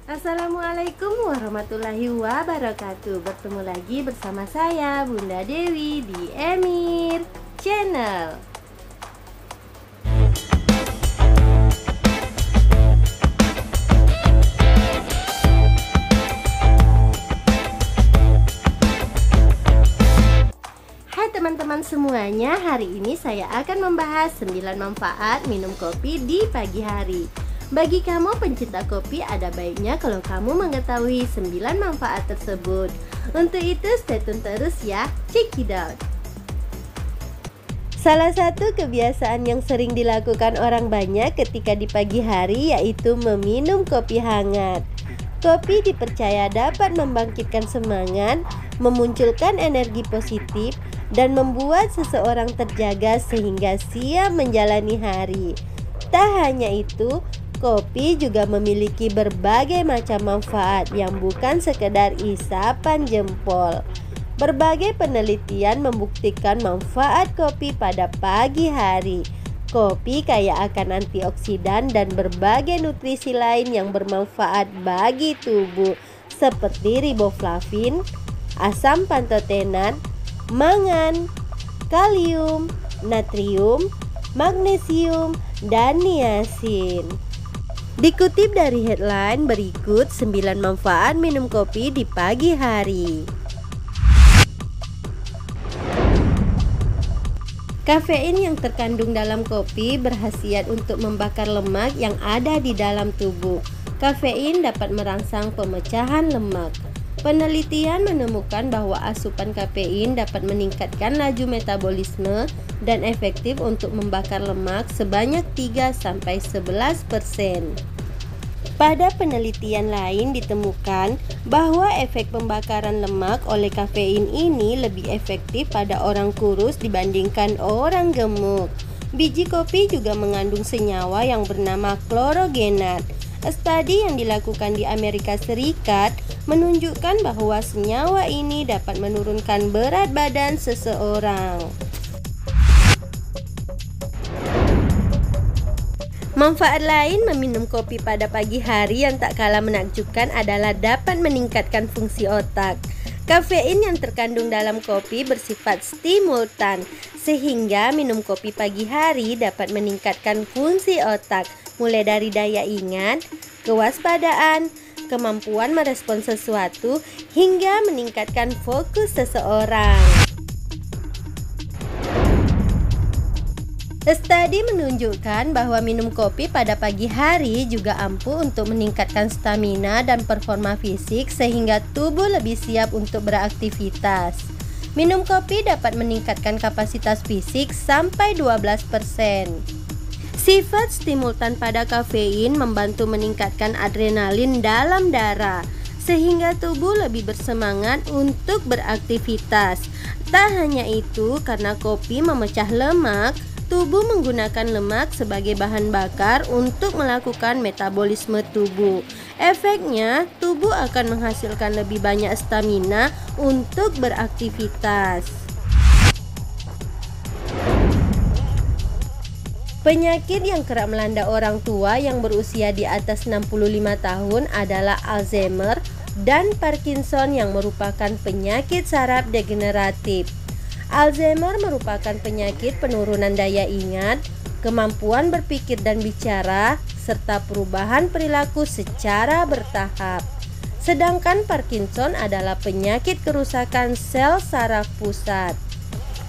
Assalamualaikum warahmatullahi wabarakatuh. Bertemu lagi bersama saya Bunda Dewi di Emir Channel. Hai teman-teman semuanya, hari ini saya akan membahas 9 manfaat minum kopi di pagi hari. Bagi kamu pencinta kopi, ada baiknya kalau kamu mengetahui 9 manfaat tersebut. Untuk itu stay tune terus ya, check it out. Salah satu kebiasaan yang sering dilakukan orang banyak ketika di pagi hari yaitu meminum kopi hangat. Kopi dipercaya dapat membangkitkan semangat, memunculkan energi positif, dan membuat seseorang terjaga sehingga siap menjalani hari. Tak hanya itu, kopi juga memiliki berbagai macam manfaat yang bukan sekedar isapan jempol. Berbagai penelitian membuktikan manfaat kopi pada pagi hari. Kopi kaya akan antioksidan dan berbagai nutrisi lain yang bermanfaat bagi tubuh seperti riboflavin, asam pantotenan, mangan, kalium, natrium, magnesium, dan niacin. Dikutip dari headline berikut 9 manfaat minum kopi di pagi hari. Kafein yang terkandung dalam kopi berkhasiat untuk membakar lemak yang ada di dalam tubuh. Kafein dapat merangsang pemecahan lemak. Penelitian menemukan bahwa asupan kafein dapat meningkatkan laju metabolisme dan efektif untuk membakar lemak sebanyak 3-11%. Pada penelitian lain ditemukan bahwa efek pembakaran lemak oleh kafein ini lebih efektif pada orang kurus dibandingkan orang gemuk. Biji kopi juga mengandung senyawa yang bernama klorogenat. Studi yang dilakukan di Amerika Serikat menunjukkan bahwa senyawa ini dapat menurunkan berat badan seseorang. Manfaat lain meminum kopi pada pagi hari yang tak kalah menakjubkan adalah dapat meningkatkan fungsi otak. Kafein yang terkandung dalam kopi bersifat stimultan, sehingga minum kopi pagi hari dapat meningkatkan fungsi otak, mulai dari daya ingat, kewaspadaan, kemampuan merespon sesuatu, hingga meningkatkan fokus seseorang. Studi menunjukkan bahwa minum kopi pada pagi hari juga ampuh untuk meningkatkan stamina dan performa fisik sehingga tubuh lebih siap untuk beraktivitas. Minum kopi dapat meningkatkan kapasitas fisik sampai 12%. Sifat stimultan pada kafein membantu meningkatkan adrenalin dalam darah sehingga tubuh lebih bersemangat untuk beraktivitas. Tak hanya itu, karena kopi memecah lemak, tubuh menggunakan lemak sebagai bahan bakar untuk melakukan metabolisme tubuh. Efeknya, tubuh akan menghasilkan lebih banyak stamina untuk beraktivitas. Penyakit yang kerap melanda orang tua yang berusia di atas 65 tahun adalah Alzheimer dan Parkinson yang merupakan penyakit saraf degeneratif. Alzheimer merupakan penyakit penurunan daya ingat, kemampuan berpikir dan bicara, serta perubahan perilaku secara bertahap. Sedangkan Parkinson adalah penyakit kerusakan sel saraf pusat.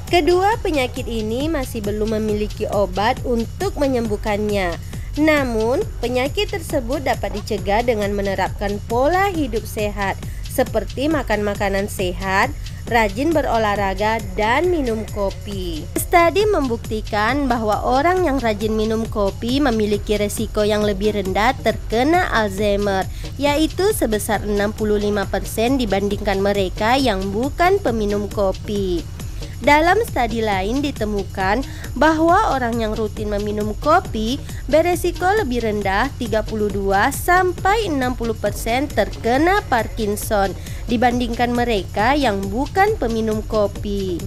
Kedua penyakit ini masih belum memiliki obat untuk menyembuhkannya. Namun, penyakit tersebut dapat dicegah dengan menerapkan pola hidup sehat, seperti makan makanan sehat, rajin berolahraga, dan minum kopi. Studi membuktikan bahwa orang yang rajin minum kopi memiliki resiko yang lebih rendah terkena Alzheimer, yaitu sebesar 65% dibandingkan mereka yang bukan peminum kopi. Dalam studi lain ditemukan bahwa orang yang rutin meminum kopi beresiko lebih rendah 32-60% terkena Parkinson dibandingkan mereka yang bukan peminum kopi.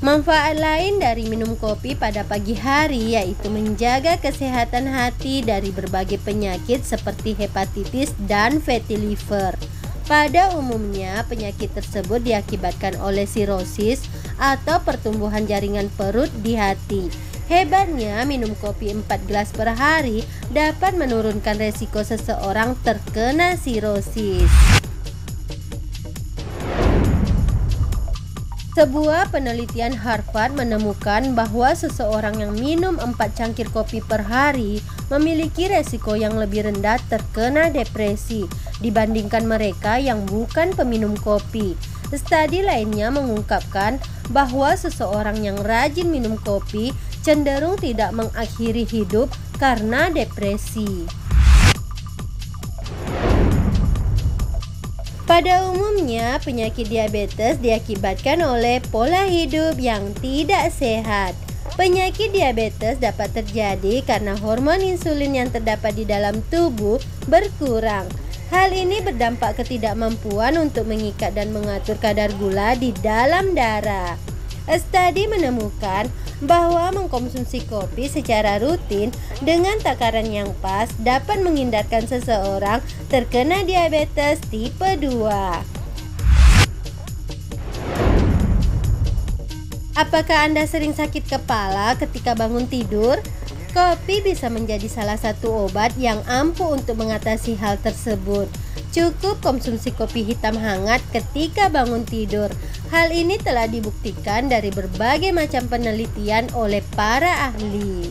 Manfaat lain dari minum kopi pada pagi hari yaitu menjaga kesehatan hati dari berbagai penyakit seperti hepatitis dan fatty liver. Pada umumnya, penyakit tersebut diakibatkan oleh sirosis atau pertumbuhan jaringan perut di hati. Hebatnya, minum kopi 4 gelas per hari dapat menurunkan resiko seseorang terkena sirosis. Sebuah penelitian Harvard menemukan bahwa seseorang yang minum 4 cangkir kopi per hari memiliki resiko yang lebih rendah terkena depresi dibandingkan mereka yang bukan peminum kopi. Studi lainnya mengungkapkan bahwa seseorang yang rajin minum kopi cenderung tidak mengakhiri hidup karena depresi. Pada umumnya, penyakit diabetes diakibatkan oleh pola hidup yang tidak sehat. Penyakit diabetes dapat terjadi karena hormon insulin yang terdapat di dalam tubuh berkurang. Hal ini berdampak ketidakmampuan untuk mengikat dan mengatur kadar gula di dalam darah. Studi menemukan bahwa mengkonsumsi kopi secara rutin dengan takaran yang pas dapat menghindarkan seseorang terkena diabetes tipe 2. Apakah Anda sering sakit kepala ketika bangun tidur? Kopi bisa menjadi salah satu obat yang ampuh untuk mengatasi hal tersebut. Cukup konsumsi kopi hitam hangat ketika bangun tidur. Hal ini telah dibuktikan dari berbagai macam penelitian oleh para ahli.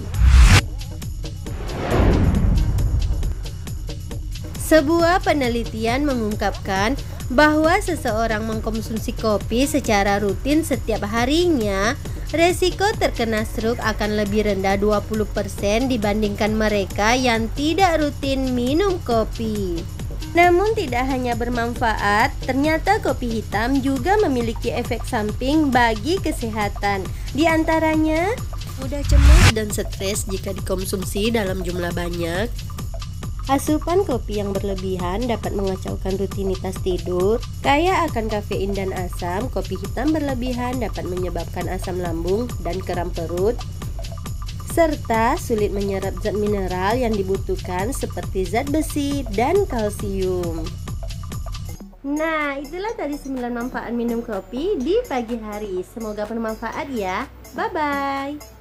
Sebuah penelitian mengungkapkan bahwa seseorang mengkonsumsi kopi secara rutin setiap harinya, resiko terkena stroke akan lebih rendah 20% dibandingkan mereka yang tidak rutin minum kopi. Namun tidak hanya bermanfaat, ternyata kopi hitam juga memiliki efek samping bagi kesehatan. Di antaranya, mudah cemas dan stres jika dikonsumsi dalam jumlah banyak. Asupan kopi yang berlebihan dapat mengacaukan rutinitas tidur. Kaya akan kafein dan asam, kopi hitam berlebihan dapat menyebabkan asam lambung dan kram perut, serta sulit menyerap zat mineral yang dibutuhkan seperti zat besi dan kalsium. Nah, itulah tadi 9 manfaat minum kopi di pagi hari. Semoga bermanfaat ya. Bye-bye.